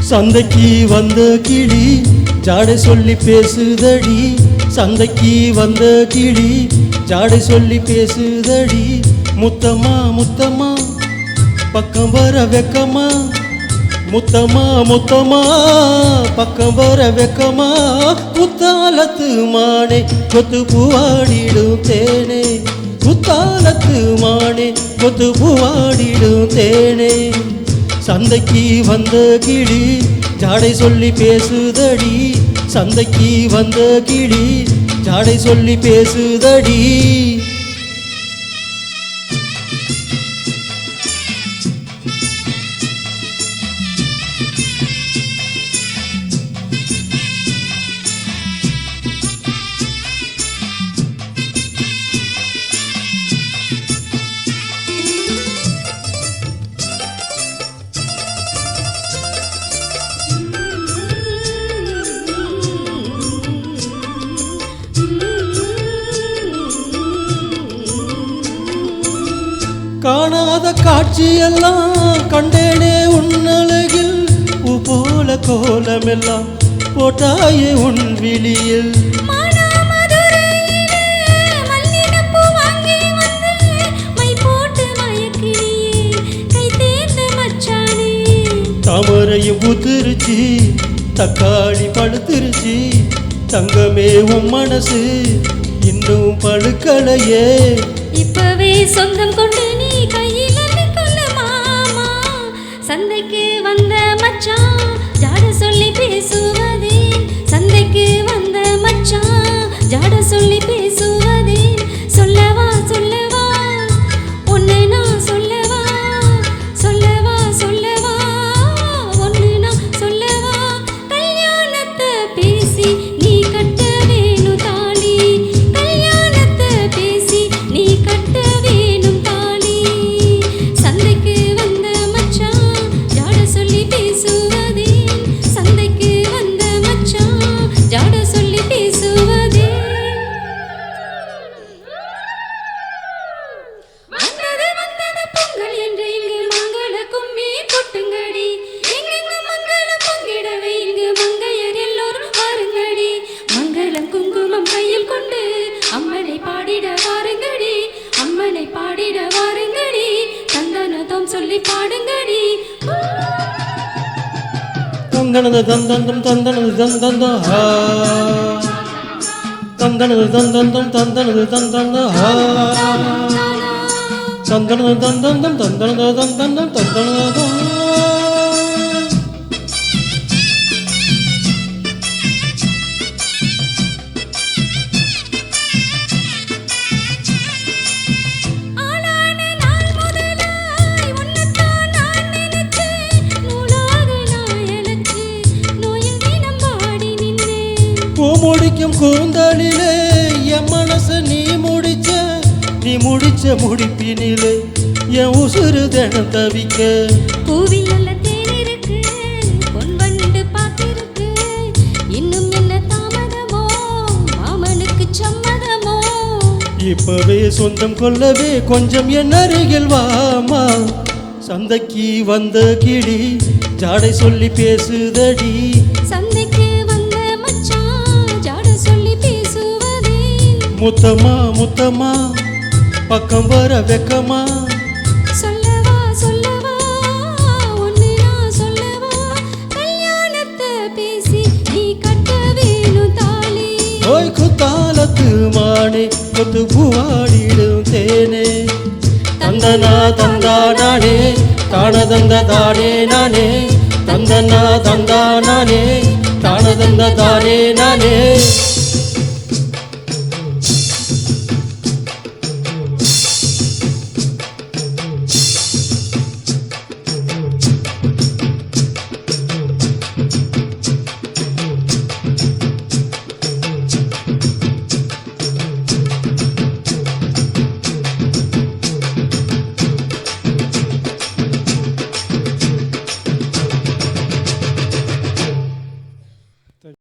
சந்தைக்கு வந்த கிளி ஜாடை சொல்லி பேசுதடி, சந்தைக்கு வந்த கிளி ஜாடை சொல்லி பேசுதடி. முத்தம்மா முத்தம்மா பக்கம் வர வெக்கமா, முத்தம்மா முத்தம்மா பக்கம் வர வெக்கமா. குத்தாலத்து மானே கொத்து பூவாடிடும் தேனே, குத்தாலத்து மானே கொத்து பூவாடிடும் தேனே. சந்தைக்கு வந்த கிளி ஜாடை சொல்லி பேசுதடி, சந்தைக்கு வந்த கிளி ஜாடை சொல்லி பேசுதடி. காணாத காட்சியெல்லாம் கண்டேனே உன்னழகில், பூ போல கோலமெல்லாம் போட்டாயே உன் விழியில். தாமரையும் பூத்திருச்சி, தக்காளி பழுத்திருச்சி, தங்கமே உன் மனசு இன்னும் பழுக்கலையே. இப்பவே சொந்தம் கொண்டு நீ கையில் கொள்ள மாமா, சந்தைக்கு வந்த மச்சான் ஜாட சொல்லி பேசுவதே, சந்தைக்கு வந்த மச்சான் ஜாட சொல்லி பேசுவதே. சொல்லவா சொல்லவா ஒன்னு நான் சொல்லவா, சொல்லவா சொல்லவா ஒன்னு நான் சொல்லவா. கல்யாணத்தை பேசி நீ கட்ட வேணும் தாலி, கல்யாணத்தை பேசி நீ கட்ட வேணும் தாலி. சந்தைக்கு வந்த மச்சான் ஜாட சொல்லி பேசுவதே, சந்தைக்கு வந்த மச்சான் ஜாட சொல்லி பேசுவதே. வந்தது வந்தது பொங்கல் என்று இங்கு மங்கள கும்மி கொட்டுங்கடி, எங்கெங்கு மங்களம் பொங்கிடவே இங்கு மங்கையர் எல்லோரும் வாருங்கடி. மங்களம் குங்குமம் கையில் கொண்டு அம்மனை பாடிட வாருங்கடி, அம்மனை பாடிட வாருங்கடி. தந்தனதம் சொல்லி பாடுங்கடி. தந்தனது தந்தந்தம் தந்தனது தந்தந்த ஆ, தந்தனது தந்தந்தம் தந்தனது தந்தந்த ஆ, தந்தனது தந்தந்தம் தந்தனது தந்தந்தம் தந்தனது. பூமுடிக்கும் கூந்தலிலே என் மனச நீ முடிச்ச முடிப்பினிலே என் உசுறு தினம் தவிக்க. பூவில் நல்ல தேன் இருக்கு, பொன் வண்டு பார்த்திருக்கு, இன்னும் என்ன தாமதமோ மாமனுக்கு சம்மதமோ. இப்பவே சொந்தம் கொள்ளவே கொஞ்சம் என் அருகில் வாமா, சந்தைக்கு வந்த கிளி ஜாடை சொல்லி பேசுதடி, சந்தைக்கு வந்த மச்சான் ஜாட சொல்லி பேசுவதே. முத்தம்மா முத்தம்மா பக்கம் வர வெக்கமா. சொல்லவா சொல்லவா ஒன்னு நான் சொல்லவா, கல்யாணத்தை பேசி நீ கட்ட வேணும் தாலி. ஓய் குத்தாலத்து மானே கொத்து பூவாடிடும் தேனே. தந்தனா தந்தா நானே தானதந்த தானே நானே, தந்தனா தந்தா நானே தானதந்த தானே நானே.